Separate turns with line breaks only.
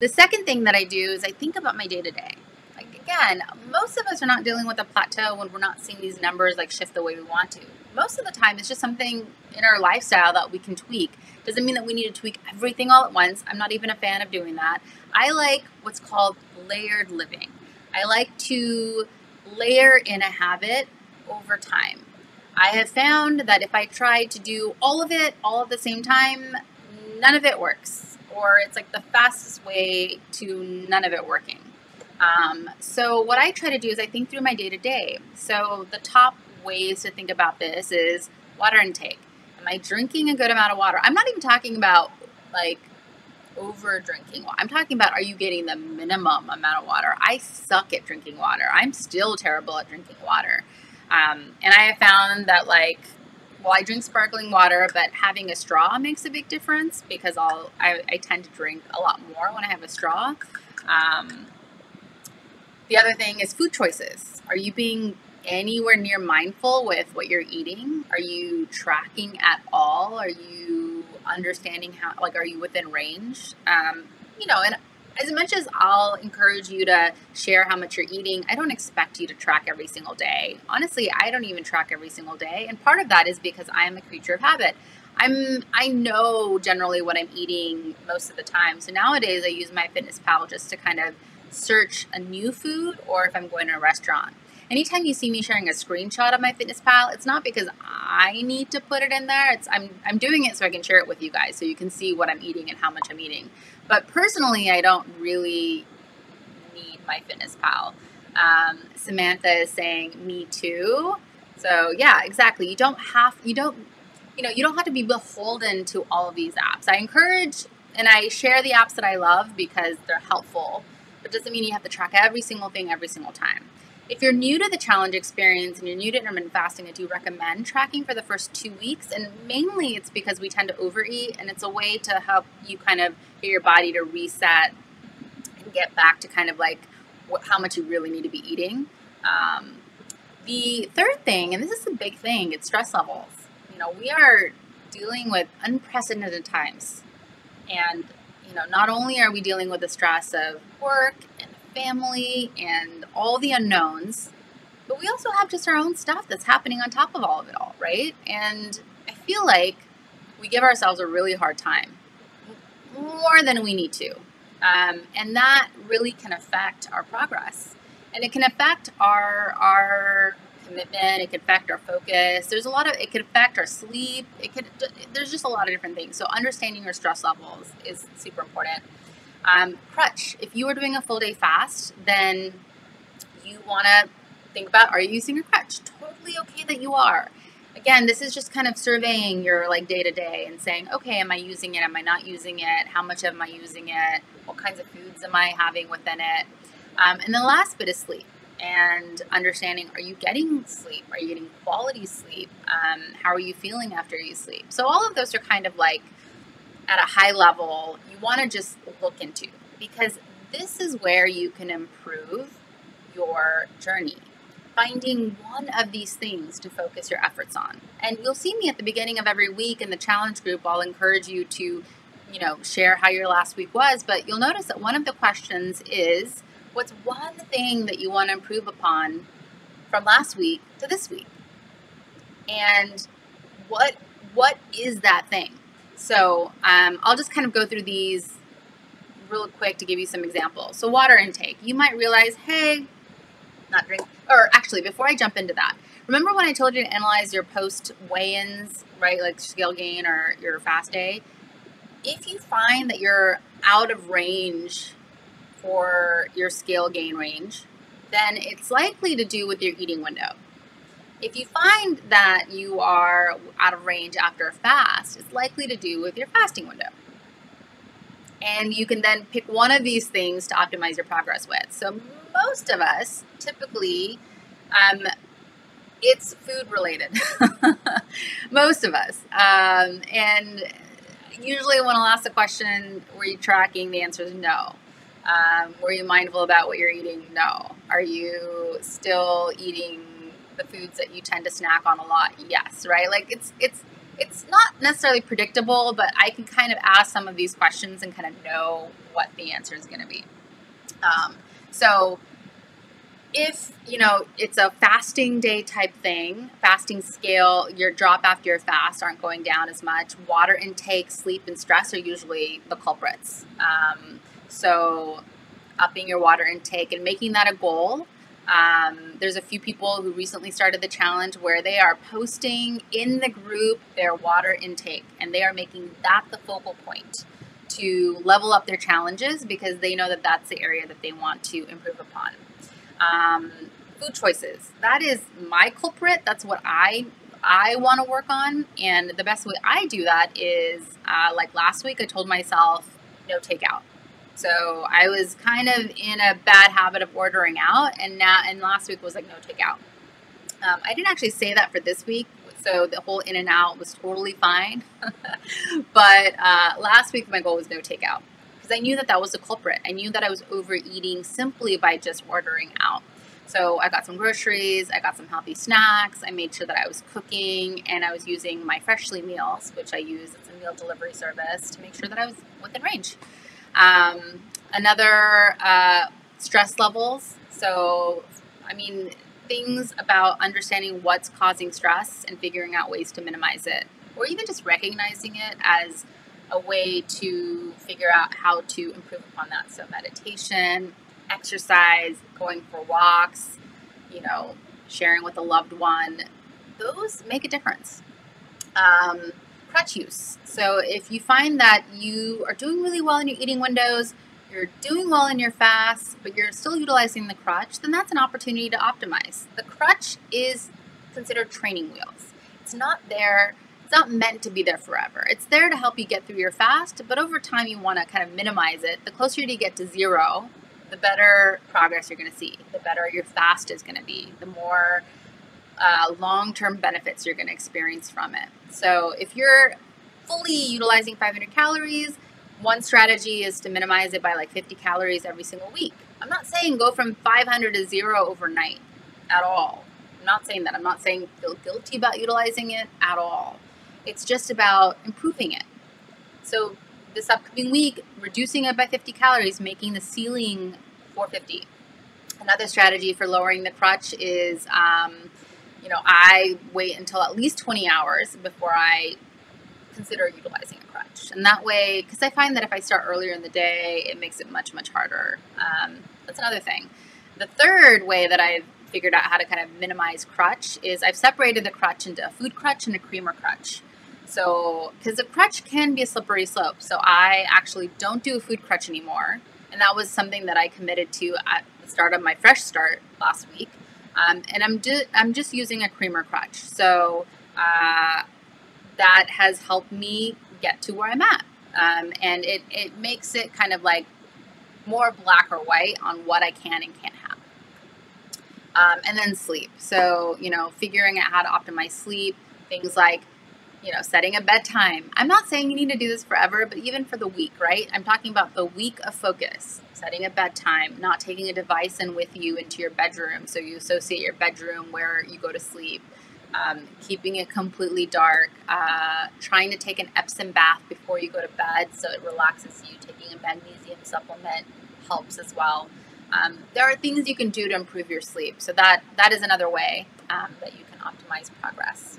The second thing that I do is I think about my day to day. Like, again, most of us are not dealing with a plateau when we're not seeing these numbers like shift the way we want to. Most of the time, it's just something in our lifestyle that we can tweak. Doesn't mean that we need to tweak everything all at once. I'm not even a fan of doing that. I like what's called layered living. I like to layer in a habit over time. I have found that if I try to do all of it all at the same time, none of it works, or it's like the fastest way to none of it working. So what I try to do is I think through my day to day. So the top ways to think about this is water intake. Am I drinking a good amount of water? I'm not even talking about like over drinking. I'm talking about, are you getting the minimum amount of water? I suck at drinking water. I'm still terrible at drinking water. And I have found that I drink sparkling water, but having a straw makes a big difference because I tend to drink a lot more when I have a straw. The other thing is food choices. Are you being anywhere near mindful with what you're eating? Are you tracking at all? Are you understanding are you within range? And as much as I'll encourage you to share how much you're eating, I don't expect you to track every single day. Honestly, I don't even track every single day. And part of that is because I am a creature of habit. I know generally what I'm eating most of the time. So nowadays I use MyFitnessPal just to kind of search a new food, or if I'm going to a restaurant. Anytime you see me sharing a screenshot of MyFitnessPal, it's not because I need to put it in there. I'm doing it so I can share it with you guys so you can see what I'm eating and how much I'm eating. But personally, I don't really need MyFitnessPal. Samantha is saying, me too. So yeah, exactly. You don't have to be beholden to all of these apps. I encourage and I share the apps that I love because they're helpful, but it doesn't mean you have to track every single thing every single time. If you're new to the challenge experience and you're new to intermittent fasting, I do recommend tracking for the first 2 weeks. And mainly it's because we tend to overeat, and it's a way to help you kind of get your body to reset and get back to kind of like how much you really need to be eating. The third thing, and this is a big thing, it's stress levels. We are dealing with unprecedented times. And, not only are we dealing with the stress of work and family and all the unknowns, but we also have just our own stuff that's happening on top of all of it all, right? And I feel like we give ourselves a really hard time, more than we need to. And that really can affect our progress. And it can affect our commitment, it can affect our focus. It could affect our sleep. There's just a lot of different things. So understanding your stress levels is super important. Crutch. If you are doing a full day fast, then you want to think about, are you using your crutch? Totally okay that you are. Again, this is just kind of surveying your day to day and saying, okay, am I using it? Am I not using it? How much am I using it? What kinds of foods am I having within it? And the last bit is sleep and understanding, are you getting sleep? Are you getting quality sleep? How are you feeling after you sleep? So all of those are kind of at a high level, you want to just look into, because this is where you can improve your journey. Finding one of these things to focus your efforts on. And you'll see me at the beginning of every week in the challenge group. I'll encourage you to, share how your last week was, but you'll notice that one of the questions is, what's one thing that you want to improve upon from last week to this week? And what is that thing? So I'll just kind of go through these real quick to give you some examples. So water intake. You might realize, hey, not drink. Or actually, before I jump into that, remember when I told you to analyze your post weigh-ins, right? Like scale gain or your fast day. If you find that you're out of range for your scale gain range, then it's likely to do with your eating window. If you find that you are out of range after a fast, it's likely to do with your fasting window. And you can then pick one of these things to optimize your progress with. So most of us, typically, it's food related. Most of us. And usually when I'll ask the question, were you tracking? The answer is no. Were you mindful about what you're eating? No. Are you still eating the foods that you tend to snack on a lot? Yes, right? It's not necessarily predictable, but I can kind of ask some of these questions and kind of know what the answer is going to be. So if, it's a fasting day type thing, fasting scale, your drop after your fast aren't going down as much. Water intake, sleep, and stress are usually the culprits. So upping your water intake and making that a goal. There's a few people who recently started the challenge where they are posting in the group their water intake, and they are making that the focal point to level up their challenges because they know that that's the area that they want to improve upon. Food choices. That is my culprit. That's what I want to work on. And the best way I do that is, like last week, I told myself no takeout. So I was kind of in a bad habit of ordering out, and last week was like no takeout. I didn't actually say that for this week, so the whole in and out was totally fine. But last week my goal was no takeout because I knew that was the culprit. I knew that I was overeating simply by just ordering out. So I got some groceries, I got some healthy snacks, I made sure that I was cooking, and I was using my Freshly meals, which I use. It's a meal delivery service, to make sure that I was within range. Another stress levels. So, things about understanding what's causing stress and figuring out ways to minimize it, or even just recognizing it as a way to figure out how to improve upon that. So meditation, exercise, going for walks, sharing with a loved one, those make a difference. Crutch use. So if you find that you are doing really well in your eating windows, you're doing well in your fast, but you're still utilizing the crutch, then that's an opportunity to optimize. The crutch is considered training wheels. It's not meant to be there forever. It's there to help you get through your fast, but over time you want to kind of minimize it. The closer you get to zero, the better progress you're going to see, the better your fast is going to be, the more long-term benefits you're going to experience from it. So if you're fully utilizing 500 calories, one strategy is to minimize it by like 50 calories every single week. I'm not saying go from 500 to zero overnight at all. I'm not saying that. I'm not saying feel guilty about utilizing it at all. It's just about improving it. So this upcoming week, reducing it by 50 calories, making the ceiling 450. Another strategy for lowering the crutch is, I wait until at least 20 hours before I consider utilizing a crutch. And that way, because I find that if I start earlier in the day, it makes it much, much harder. That's another thing. The third way that I've figured out how to kind of minimize crutch is I've separated the crutch into a food crutch and a creamer crutch. So, because the crutch can be a slippery slope. So I actually don't do a food crutch anymore. And that was something that I committed to at the start of my Fresh Start last week. And I'm just using a creamer crutch. So that has helped me get to where I'm at. And it makes it kind of like more black or white on what I can and can't have. And then sleep. So, figuring out how to optimize sleep, things like, setting a bedtime. I'm not saying you need to do this forever, but even for the week, right? I'm talking about the week of focus. Setting a bedtime, not taking a device in with you into your bedroom. So you associate your bedroom where you go to sleep. Keeping it completely dark. Trying to take an Epsom bath before you go to bed so it relaxes you. Taking a magnesium supplement helps as well. There are things you can do to improve your sleep. So that is another way that you can optimize progress.